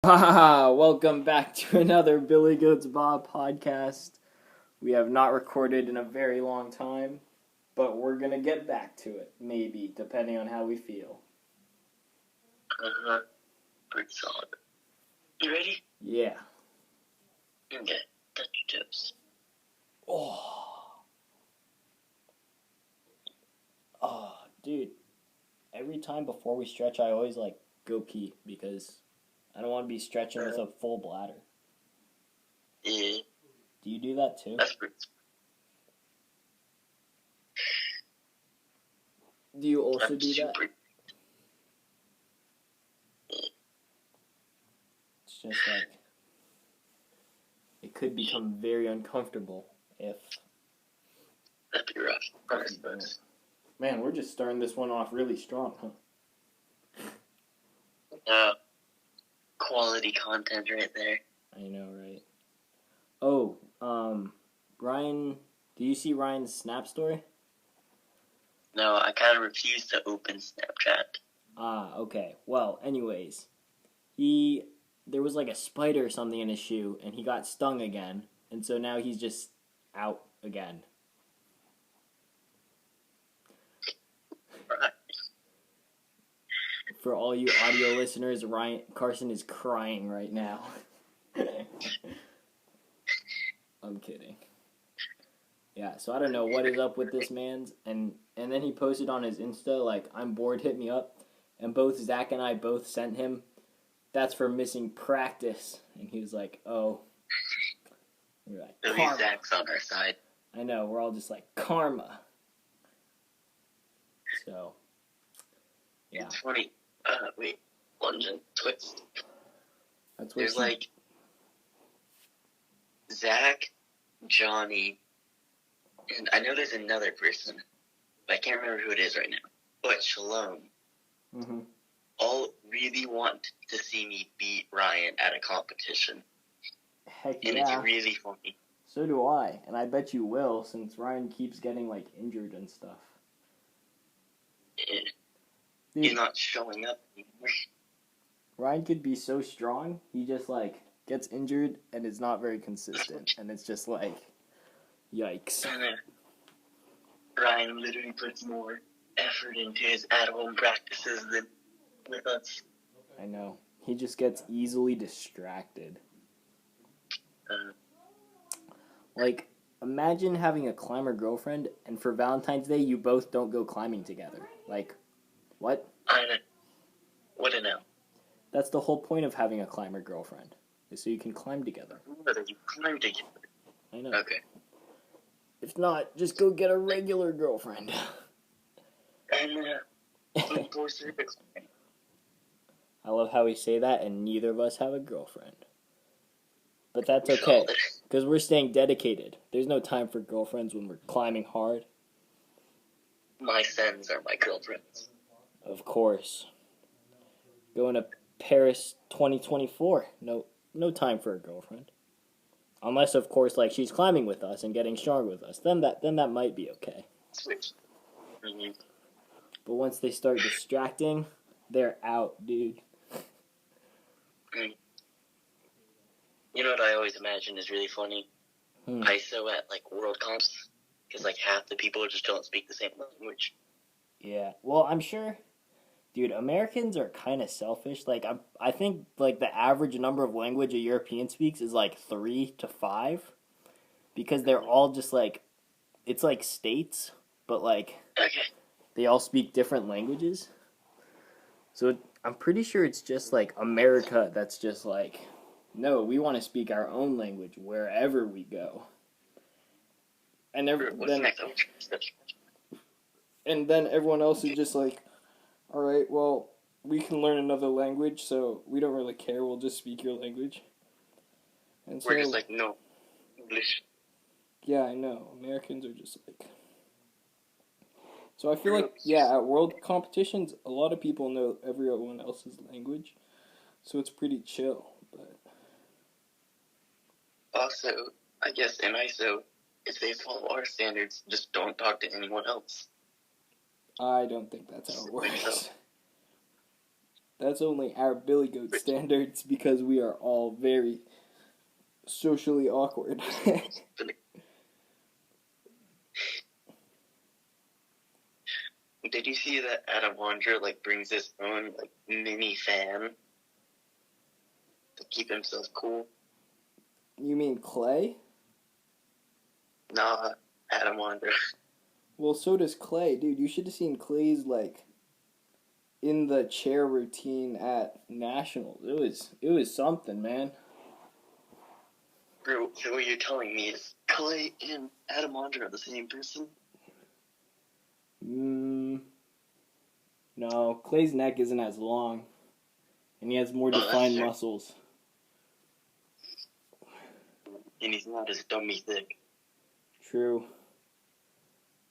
Welcome back to another Billy Goats BAAA podcast. We have not recorded in a very long time, but we're going to get back to it, maybe, depending on how we feel. Pretty solid. You ready? Yeah. Okay, touch your toes. Oh, dude. Every time before we stretch, I always, go pee because I don't want to be stretching with a full bladder. Yeah. Do you do that too? That's pretty. Do you also do that? It's just it could become very uncomfortable if... That'd be rough. I suppose. Man, we're just starting this one off really strong, huh? Quality content right there. I know, right? Oh, Ryan, do you see Ryan's Snap story? No, I kind of refuse to open Snapchat. Ah, okay. Well, anyways, there was a spider or something in his shoe, and he got stung again, and so now he's just out again. Right. For all you audio listeners, Carson is crying right now. I'm kidding. Yeah, so I don't know what is up with this man's, and then he posted on his Insta, I'm bored, hit me up, and both Zach and I both sent him, that's for missing practice, and he was like, oh. We're like, At least Zach's on our side. I know, we're all just like, karma. So, yeah. It's funny. Wait, lunge and twist. That's what There's Zach, Johnny, and I know there's another person, but I can't remember who it is right now. But Shalom. Mm-hmm. All really want to see me beat Ryan at a competition. Heck and yeah. It's really funny. So do I, and I bet you will, since Ryan keeps getting, injured and stuff. He's not showing up anymore. Ryan could be so strong, he just, gets injured and is not very consistent, and it's just, yikes. Ryan literally puts more effort into his at-home practices than with us. I know. He just gets easily distracted. Imagine having a climber girlfriend, and for Valentine's Day, you both don't go climbing together. What? I know. What a no. That's the whole point of having a climber girlfriend, is so you can climb together. Whether you climb together. I know. Okay. If not, just go get a regular girlfriend. And, force her to climb. I love how we say that, and neither of us have a girlfriend. But that's okay, because we're staying dedicated. There's no time for girlfriends when we're climbing hard. My sons are my girlfriends. Of course. Going to Paris 2024. No time for a girlfriend. Unless, of course, she's climbing with us and getting strong with us. Then that might be okay. Switch. Mm-hmm. But once they start distracting, they're out, dude. You know what I always imagine is really funny? ISO at, World Comps. Because, half the people just don't speak the same language. Yeah. Well, I'm sure... Dude, Americans are kind of selfish. I think, the average number of language a European speaks is, 3 to 5. Because they're all just, it's like states, but, Okay. they all speak different languages. So, I'm pretty sure it's just, America that's just, no, we want to speak our own language wherever we go. And then everyone else is just all right, well, we can learn another language, so we don't really care. We'll just speak your language. And we're just no, English. Yeah, I know. Americans are just So I feel at world competitions, a lot of people know everyone else's language, so it's pretty chill. But also, I guess in ISO, if they follow our standards, just don't talk to anyone else. I don't think that's how it works. That's only our Billy Goat standards because we are all very socially awkward. Did you see that Adam Wander brings his own mini fan to keep himself cool? You mean Clay? Nah, Adam Wander. Well, so does Clay, dude. You should have seen Clay's in the chair routine at Nationals. It was something, man. Bro, so what you're telling me is Clay and Adam Wander are the same person? No, Clay's neck isn't as long, and he has more defined muscles. And he's not as dummy thick. True.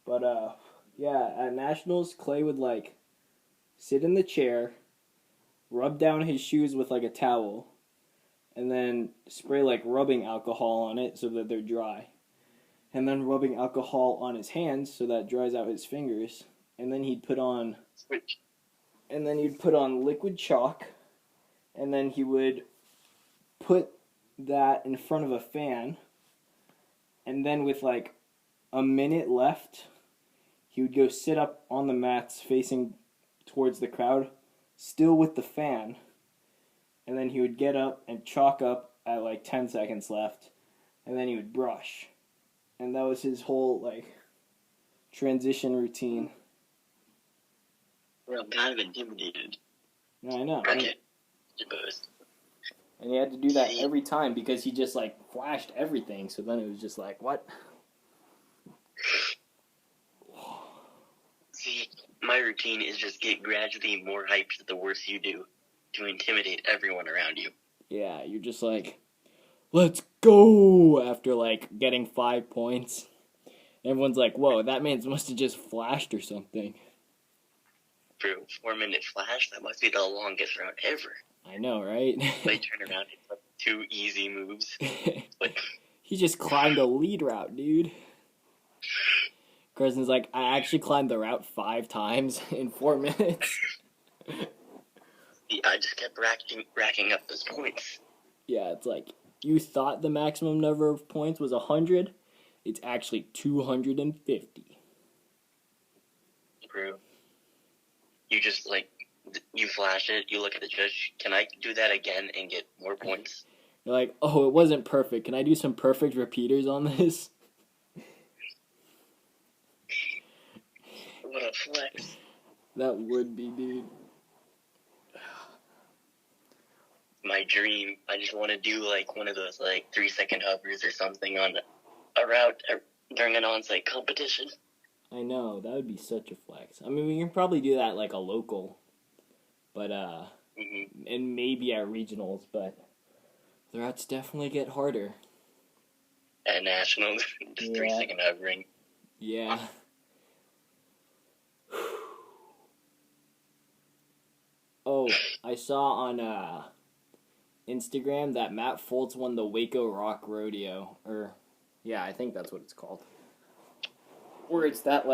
But, yeah, at Nationals, Clay would, sit in the chair, rub down his shoes with, a towel, and then spray, rubbing alcohol on it so that they're dry. And then rubbing alcohol on his hands so that dries out his fingers. And then he'd put on... Switch. And then he'd put on liquid chalk, and then he would put that in front of a fan, and then with, a minute left, he would go sit up on the mats facing towards the crowd, still with the fan, and then he would get up and chalk up at 10 seconds left, and then he would brush. And that was his whole transition routine. Well, I'm kind of intimidated. No, I know. Okay. And he had to do that every time because he just flashed everything, so then it was just what? See, my routine is just get gradually more hyped the worse you do to intimidate everyone around you. Yeah, you're just let's go after getting 5 points. Everyone's whoa, that man must have just flashed or something. For a 4-minute flash, that must be the longest route ever. I know, right? They turn around and 2 easy moves. He just climbed a lead route, dude. Carson's I actually climbed the route 5 times in 4 minutes. I just kept racking up those points. Yeah, it's you thought the maximum number of points was 100. It's actually 250. True. You just, you flash it, you look at the judge, can I do that again and get more points? You're oh, it wasn't perfect. Can I do some perfect repeaters on this? What a flex. That would be, dude. My dream, I just want to do, one of those, 3-second hovers or something on a route during an on-site competition. I know, that would be such a flex. I mean, we can probably do that a local, but, and maybe at regionals, but the routes definitely get harder. At nationals, just 3-second hovering. Yeah. Oh, I saw on, Instagram that Matt Foltz won the Waco Rock Rodeo, or, yeah, I think that's what it's called. Where it's that,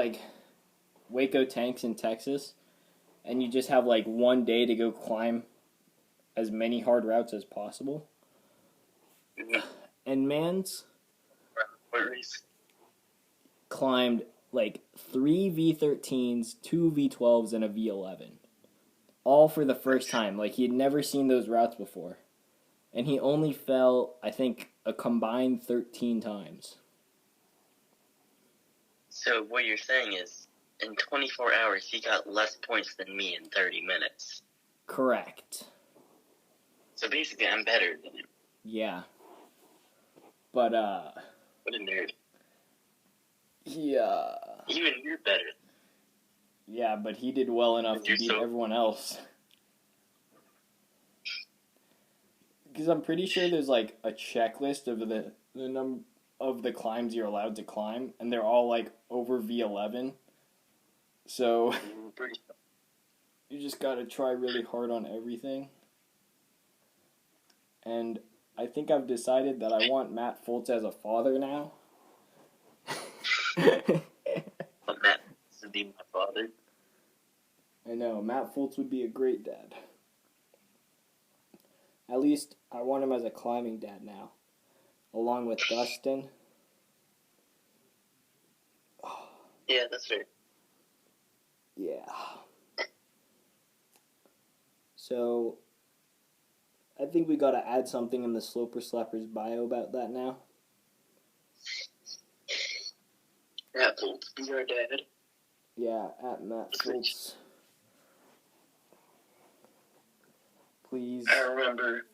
Waco tanks in Texas, and you just have, 1 day to go climb as many hard routes as possible. Mm-hmm. And Mans What race? climbed, 3 V13s, 2 V12s, and a V11. All for the first time. He had never seen those routes before. And he only fell, I think, a combined 13 times. So what you're saying is, in 24 hours, he got less points than me in 30 minutes. Correct. So basically, I'm better than him. Yeah. But, What a nerd. Yeah. Even you're better. Yeah, but he did well enough to beat everyone else. Because I'm pretty sure there's, a checklist of the number of the climbs you're allowed to climb, and they're all, over V11. So, you just gotta try really hard on everything. And I think I've decided that I want Matt Foltz as a father now. But Matt would be my father. I know, Matt Foltz would be a great dad. At least I want him as a climbing dad now, along with Dustin. Yeah, that's fair. Yeah. So, I think we gotta add something in the Sloper Slappers bio about that now. Matt Foltz, be our dad. Yeah, at Matt Foltz. Please. I remember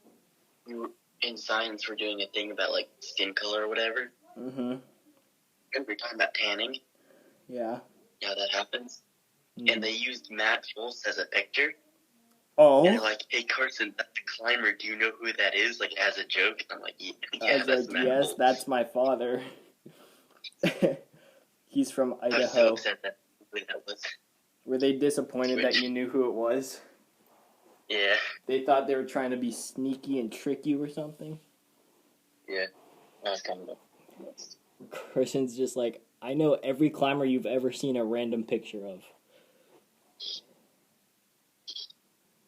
we were in science, we're doing a thing about, like, skin color or whatever. Mm-hmm. And we're talking about tanning. Yeah. How that happens. Mm. And they used Matt Foltz as a picture. Oh. And they're like, hey, Carson, that's the climber. Do you know who that is? Like, as a joke. And I'm like, yeah, that's Matt yes, Foltz. That's my father. He's from Idaho. I was so upset that was. Were they disappointed that you knew who it was? Yeah. They thought they were trying to be sneaky and trick you or something? Yeah. That was kind of Carson's just like, I know every climber you've ever seen a random picture of.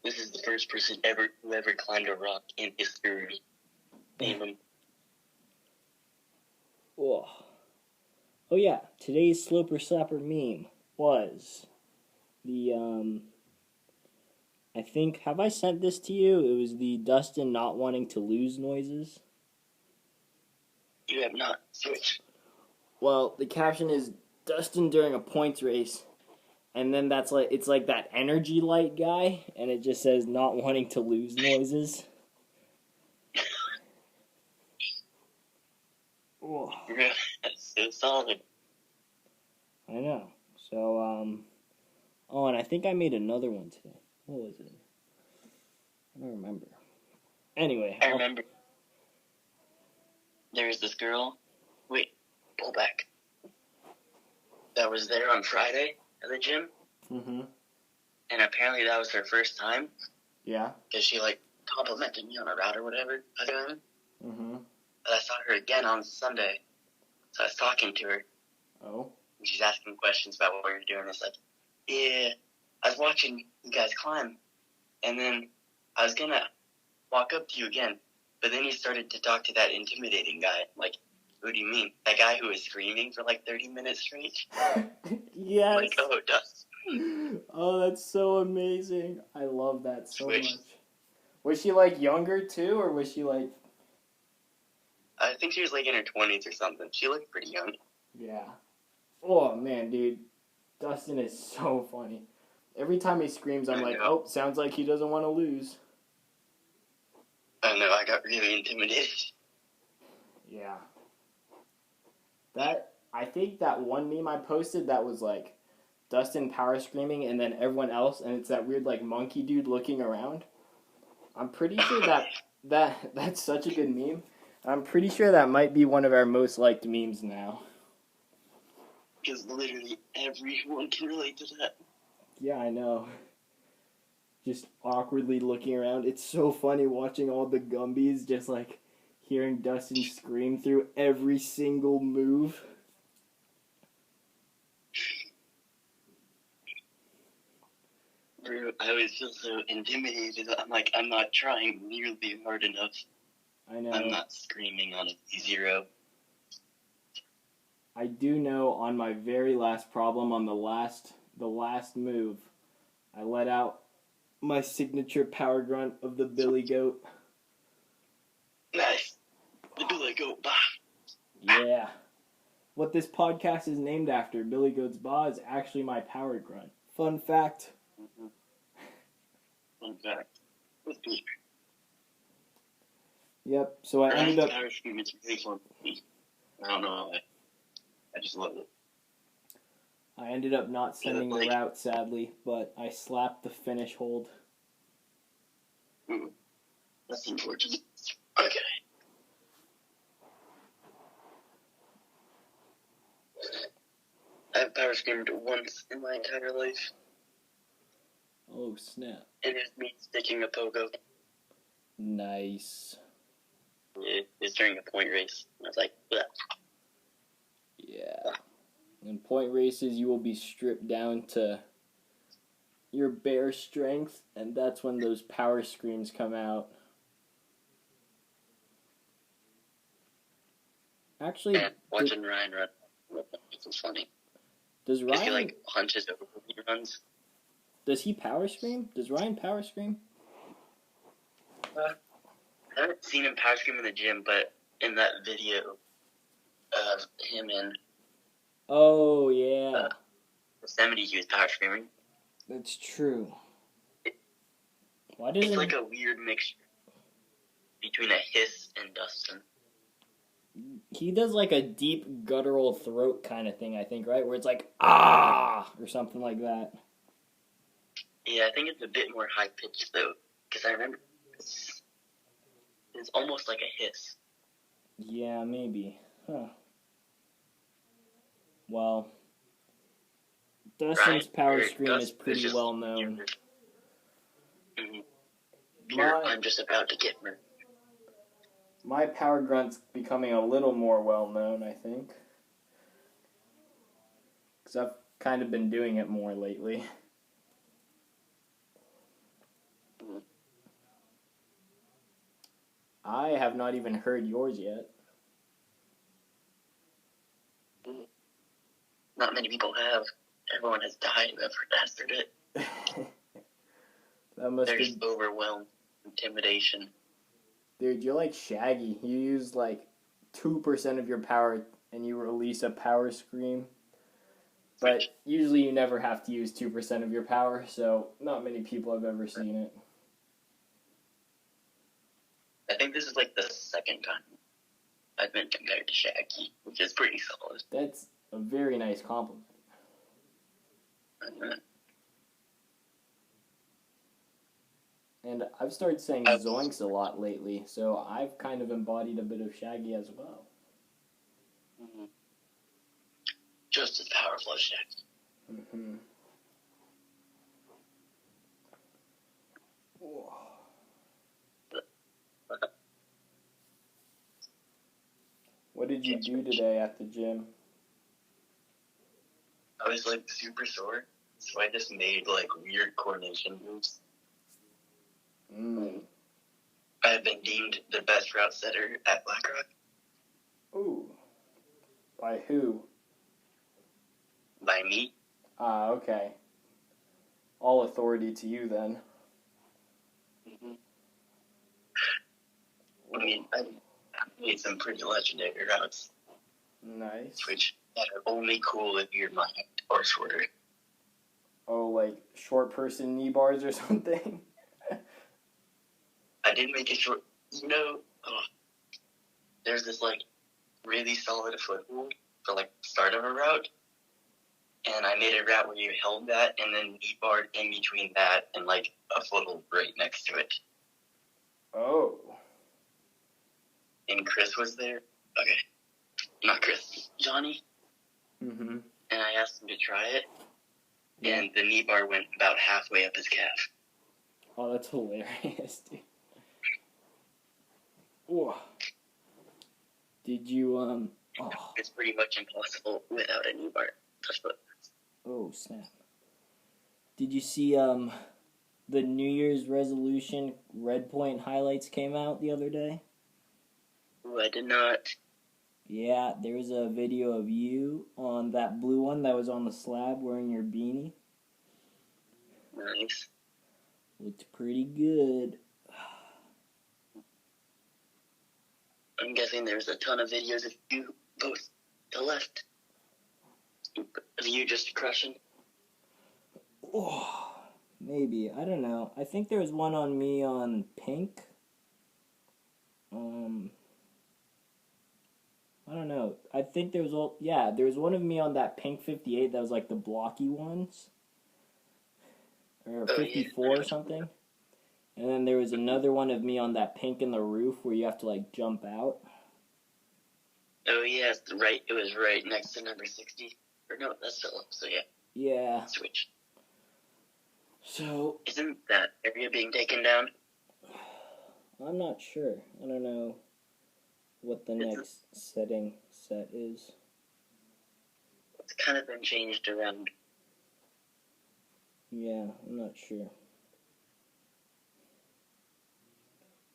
This is the first person who ever climbed a rock in history. Name him. Oh. Oh yeah, today's Sloper Slapper meme was the, I think, have I sent this to you? It was the Dustin not wanting to lose noises. You have not. Switch. Well, the caption is Dustin during a points race, and then it's like that energy light guy, and it just says not wanting to lose noises. Oh. That's so solid. I know. So, oh, and I think I made another one today. What was it? I don't remember. Anyway. I remember. There was this girl. Wait, pull back. That was there on Friday at the gym. Mm-hmm. And apparently that was her first time. Yeah. Because she, like, complimented me on a route or whatever. Mm-hmm. But I saw her again on Sunday. So I was talking to her. Oh. And she's asking questions about what you're doing. It's like, yeah, I was watching you guys climb. And then I was going to walk up to you again. But then he started to talk to that intimidating guy. Like, what do you mean? That guy who was screaming for like 30 minutes straight? Yes. Like, oh, Dust. Oh, that's so amazing. I love that so much. Was she like younger too, or was she like... I think she was like in her 20s or something. She looked pretty young. Yeah. Oh, man, dude. Dustin is so funny. Every time he screams, I'm like, oh, sounds like he doesn't want to lose. I know, I got really intimidated. Yeah. I think that one meme I posted that was like Dustin power screaming and then everyone else, and it's that weird like monkey dude looking around. I'm pretty sure that's such a good meme. I'm pretty sure that might be one of our most liked memes now. Because literally everyone can relate to that. Yeah, I know. Just awkwardly looking around. It's so funny watching all the Gumbies just like hearing Dustin scream through every single move. Bro, I always feel so intimidated. I'm like, I'm not trying nearly hard enough. I know. I'm not screaming on a zero. I do know on my very last problem on the last move, I let out my signature power grunt of the Billy Goat. Nice. The Billy Goat Bah. Yeah. What this podcast is named after, Billy Goat's Bah, is actually my power grunt. Fun fact. Mm-hmm. Fun fact. With me. Yep. So I ended up. Power scream is really fun for me. I don't know why. I just love it. I ended up not sending the route, sadly, but I slapped the finish hold. That's unfortunate. Okay. I've power screamed once in my entire life. Oh, snap. And it's me sticking a pogo. Nice. Yeah, it's during a point race. I was like, bleh. Yeah. In point races, you will be stripped down to your bare strength, and that's when those power screams come out. Actually, And watching Ryan run was funny. does Because he Ryan hunches over when he runs. does he power scream? Does Ryan power scream? I haven't seen him power scream in the gym, but in that video of him in Oh yeah, Yosemite, he was power screaming. that's true. Why It's doesn't like a weird mixture between a hiss and Dustin. he does like a deep guttural throat kind of thing? I think right where it's like ah or something like that. Yeah, I think it's a bit more high pitched though, because I remember it's almost like a hiss. Yeah, maybe. Huh. Well, Dustin's power scream is pretty well known. I'm just about to get murdered. My power grunt's becoming a little more well known, I think. Because I've kind of been doing it more lately. I have not even heard yours yet. Not many people have. Everyone has died whoever has heard it. They're just overwhelmed. Intimidation. Dude, you're like Shaggy. You use like 2% of your power and you release a power scream. But usually you never have to use 2% of your power, so not many people have ever seen it. I think this is like the second time I've been compared to Shaggy, which is pretty solid. That's a very nice compliment. And I've started saying zoinks a lot lately, so I've kind of embodied a bit of Shaggy as well. Mm-hmm. Just as powerful as Shaggy. Mm-hmm. What did you do today at the gym? I was like super sore, so I just made like weird coordination moves. I have been deemed the best route setter at BlackRock. Ooh. By who? By me. Ah, okay. All authority to you then. Mm-hmm. I mean, I made some pretty legendary routes. Nice. Which are only cool if you're my height or shorter. Oh, like short person knee bars or something? I did make it short. There's this like really solid foothold for like start of a route. And I made a route where you held that and then knee barred in between that and like a foothold right next to it. Oh. And Chris was there. Okay. Not Chris. Johnny. Mm-hmm. And I asked him to try it. Yeah. And the knee bar went about halfway up his calf. Oh, that's hilarious, dude. Whoa. Did you, It's pretty much impossible without a knee bar. Oh, snap. Did you see, the New Year's resolution Red Point highlights came out the other day? Oh, I did not. Yeah, there was a video of you on that blue one that was on the slab wearing your beanie. Nice. Looked pretty good. I'm guessing there's a ton of videos of you both to the left. Of you just crushing. Oh, maybe. I don't know. I think there was one on me on pink. I don't know. I think there was there was one of me on that pink 58 that was like the blocky ones. Or 54 or something. And then there was another one of me on that pink in the roof where you have to like jump out. Oh yeah, it was right next to number 60. Or no, that's still up, so yeah. Yeah. Switch. So isn't that area being taken down? I'm not sure. I don't know what the next set is. It's kind of been changed around. Yeah, I'm not sure.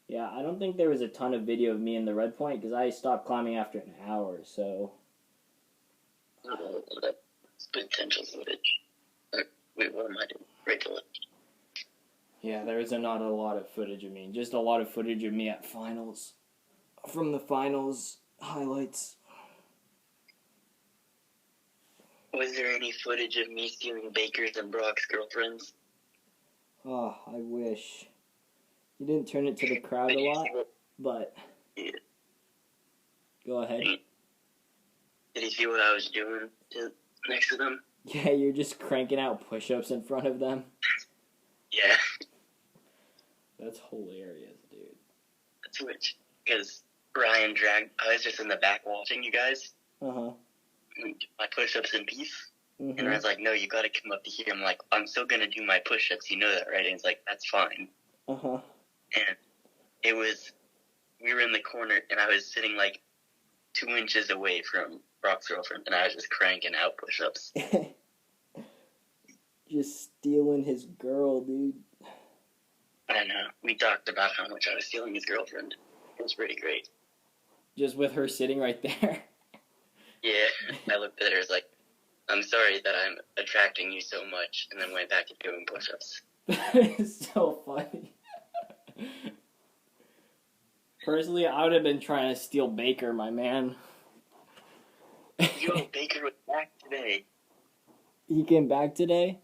Yeah, I don't think there was a ton of video of me in the red point because I stopped climbing after an hour. So. That's potential footage. Wait, what am I doing? Regular. Yeah, there is not a lot of footage of me. Just a lot of footage of me at finals. From the finals highlights. Was there any footage of me stealing Baker's and Brock's girlfriends? Oh, I wish. You didn't turn it to the crowd a lot, but... Yeah. Go ahead. Did you see what I was doing next to them? Yeah, you're just cranking out push-ups in front of them. Yeah. That's hilarious, dude. That's which, because Ryan dragged, I was just in the back watching you guys. Uh-huh. My push-ups in peace. Mm-hmm. And Ryan's like, no, you gotta come up to here. I'm like, I'm still gonna do my push-ups, you know that, right? And he's like, that's fine. Uh-huh. And we were in the corner, and I was sitting like 2 inches away from Brock's girlfriend, and I was just cranking out push-ups. Just stealing his girl, dude. I know. We talked about how much I was stealing his girlfriend. It was pretty great. Just with her sitting right there. Yeah. I looked at her, I was like, I'm sorry that I'm attracting you so much, and then went back to doing push-ups. That is so funny. Personally, I would have been trying to steal Baker, my man. Yo, Baker was back today. He came back today?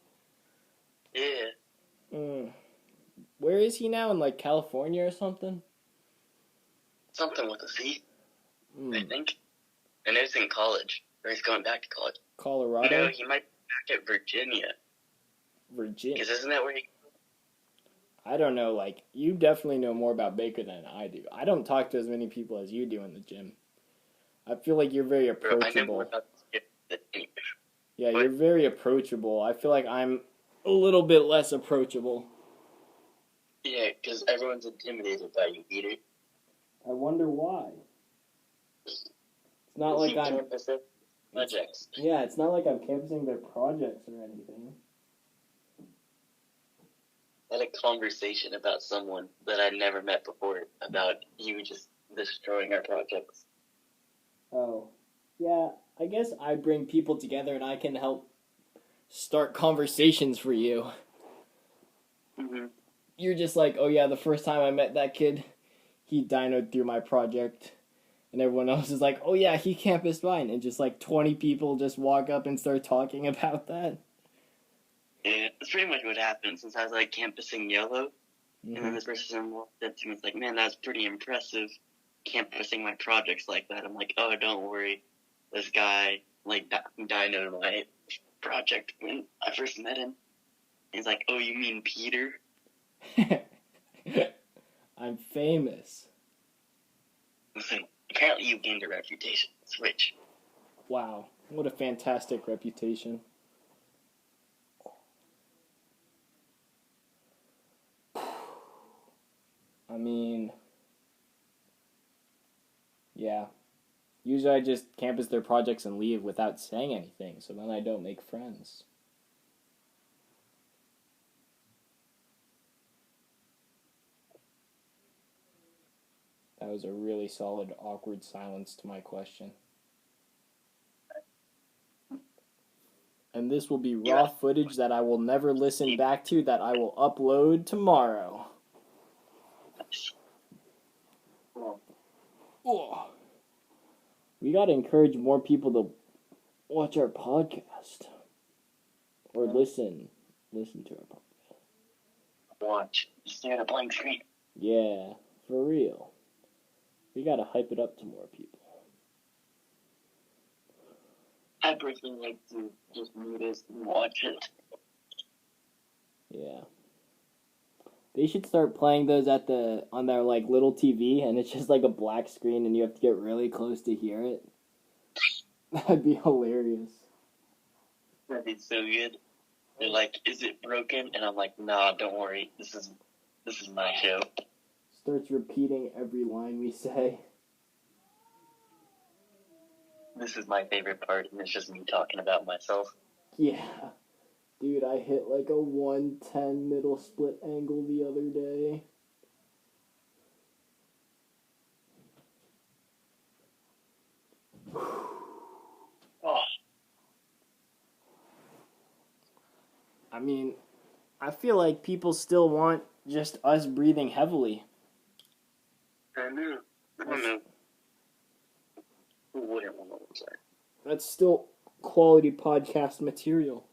Yeah. Where is he now? In, like, California or something? Something with a C, I think. And it's in college. Or he's going back to college. Colorado? No, he might be back at Virginia. Virginia? Because isn't that where he... I don't know, like, you definitely know more about Baker than I do. I don't talk to as many people as you do in the gym. I feel like you're very approachable. I know more about the gym. Yeah, you're very approachable. I feel like I'm a little bit less approachable. Yeah, because everyone's intimidated by you, Peter. I wonder why. It's not like I'm... projects. Yeah, it's not like I'm campusing their projects or anything. I had a conversation about someone that I'd never met before about you just destroying our projects. Oh. Yeah, I guess I bring people together and I can help start conversations for you. Mm-hmm. You're just like, oh yeah, the first time I met that kid, he dynoed through my project. And everyone else is like, oh yeah, he campused fine. And just like 20 people just walk up and start talking about that. Yeah, that's pretty much what happened since I was like campusing yellow. Mm-hmm. And then this person walked up to me and was like, man, that's pretty impressive campusing my projects like that. I'm like, oh, don't worry. This guy, like, dynoed my project when I first met him. He's like, oh, you mean Peter? I'm famous. Listen, apparently you gained a reputation. It's rich. Wow, what a fantastic reputation. I mean, yeah. Usually I just campus their projects and leave without saying anything, so then I don't make friends. That was a really solid, awkward silence to my question. And this will be raw footage that I will never listen back to, that I will upload tomorrow. Oh. We gotta encourage more people to watch our podcast. Or listen to our podcast. Watch. You stare at a blank screen. Yeah, for real. We gotta hype it up to more people. I personally like to just mute it and watch it. Yeah. They should start playing those on their like little TV, and it's just like a black screen and you have to get really close to hear it. That'd be hilarious. That'd be so good. They're like, is it broken? And I'm like, nah, don't worry. This is my show. Starts repeating every line we say. This is my favorite part, and it's just me talking about myself. Yeah. Dude, I hit like a 110 middle split angle the other day. I mean, I feel like people still want just us breathing heavily. I know. I don't know. Who wouldn't want to look like? That's still quality podcast material.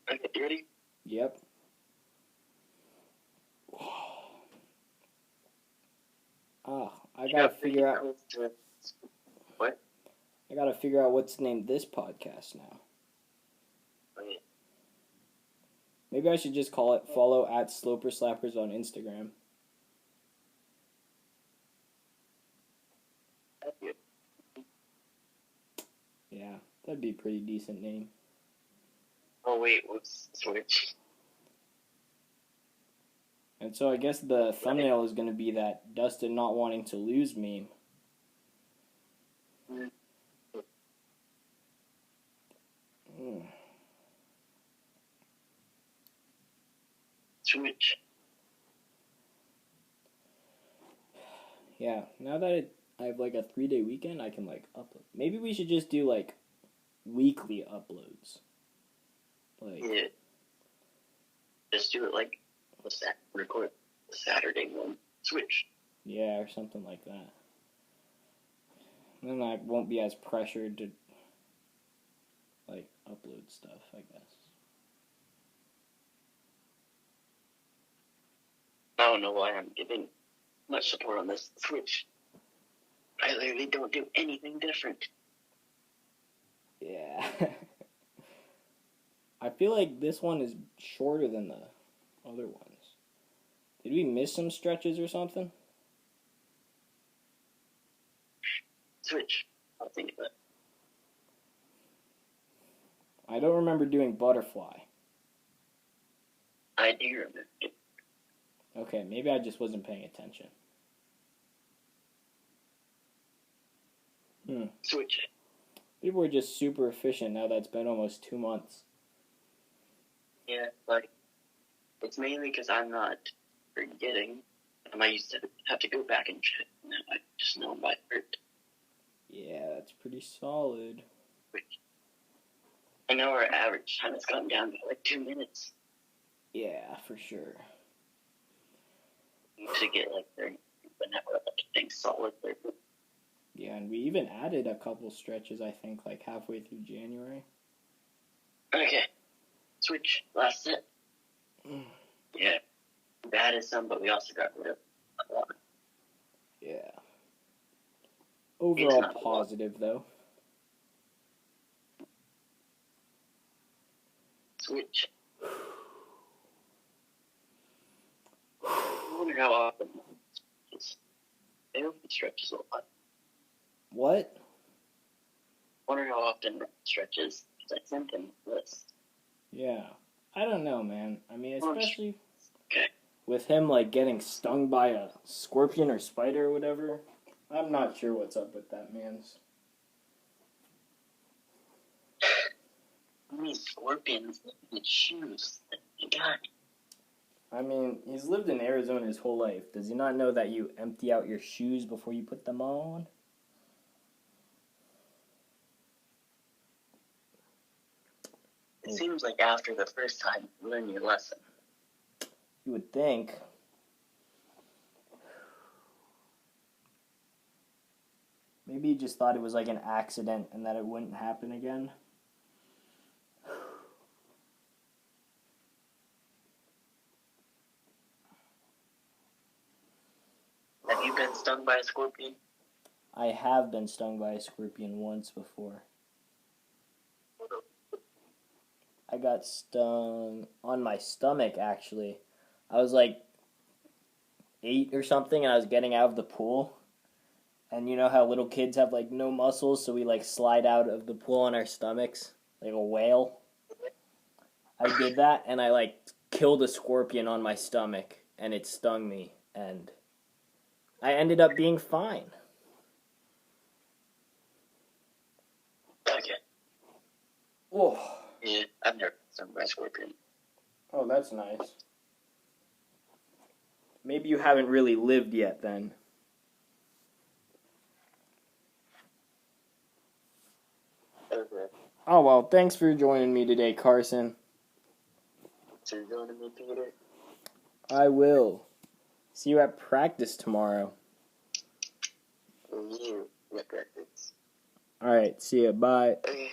Okay, you ready? Yep. I gotta figure out. What? I gotta figure out what's named this podcast now. Okay. Maybe I should just call it follow at Sloper Slappers on Instagram. That's good. Yeah, that'd be a pretty decent name. Oh wait, let's switch. And so I guess the thumbnail is going to be that Dustin not wanting to lose meme. Switch. Yeah, now that I have like a 3-day weekend, I can like upload. Maybe we should just do like weekly uploads. Like, Yeah. Just do it like record the Saturday one. Switch. yeah, or something like that. Then I won't be as pressured to like upload stuff, I guess. I don't know why I'm giving much support on this Switch. I literally don't do anything different. Yeah. I feel like this one is shorter than the other ones. Did we miss some stretches or something? Switch. I'll think of it. I don't remember doing butterfly. I do remember it. Okay, maybe I just wasn't paying attention. Switch. People were just super efficient now that it's been almost 2 months. Yeah, like, it's mainly because I'm not forgetting. I used to have to go back and check. Now I just know by heart. Yeah, that's pretty solid. I know our average time has gone down by like 2 minutes. Yeah, for sure. We should get like 30, but now we're like getting solid 30. Yeah, and we even added a couple stretches, I think, like halfway through January. Okay. Switch. Last set. Yeah. We added some, but we also got rid of a lot. Yeah. Overall positive, though. Switch. I wonder how often they open stretches a lot. What? I wonder how often stretches, because I sent him a list. Yeah. I don't know, man. I mean, especially okay. with him, like, getting stung by a scorpion or spider or whatever. I'm not sure what's up with that man's. How many scorpions in his shoes? God. I mean, he's lived in Arizona his whole life. Does he not know that you empty out your shoes before you put them on? It seems like after the first time, you learn your lesson. You would think. Maybe he just thought it was like an accident and that it wouldn't happen again. Have you been stung by a scorpion? I have been stung by a scorpion once before. I got stung on my stomach, actually. I was like 8 or something, and I was getting out of the pool. And you know how little kids have like no muscles, so we like slide out of the pool on our stomachs like a whale? I did that, and I like killed a scorpion on my stomach, and it stung me, and I ended up being fine. Okay. Oh. Yeah, I've never been stung by a scorpion. Oh, that's nice. Maybe you haven't really lived yet, then. Okay. Oh, well, thanks for joining me today, Carson. So you're going to me, Peter? I will. See you at practice tomorrow. Or you? Yeah, practice. All right, see ya. Bye. Okay.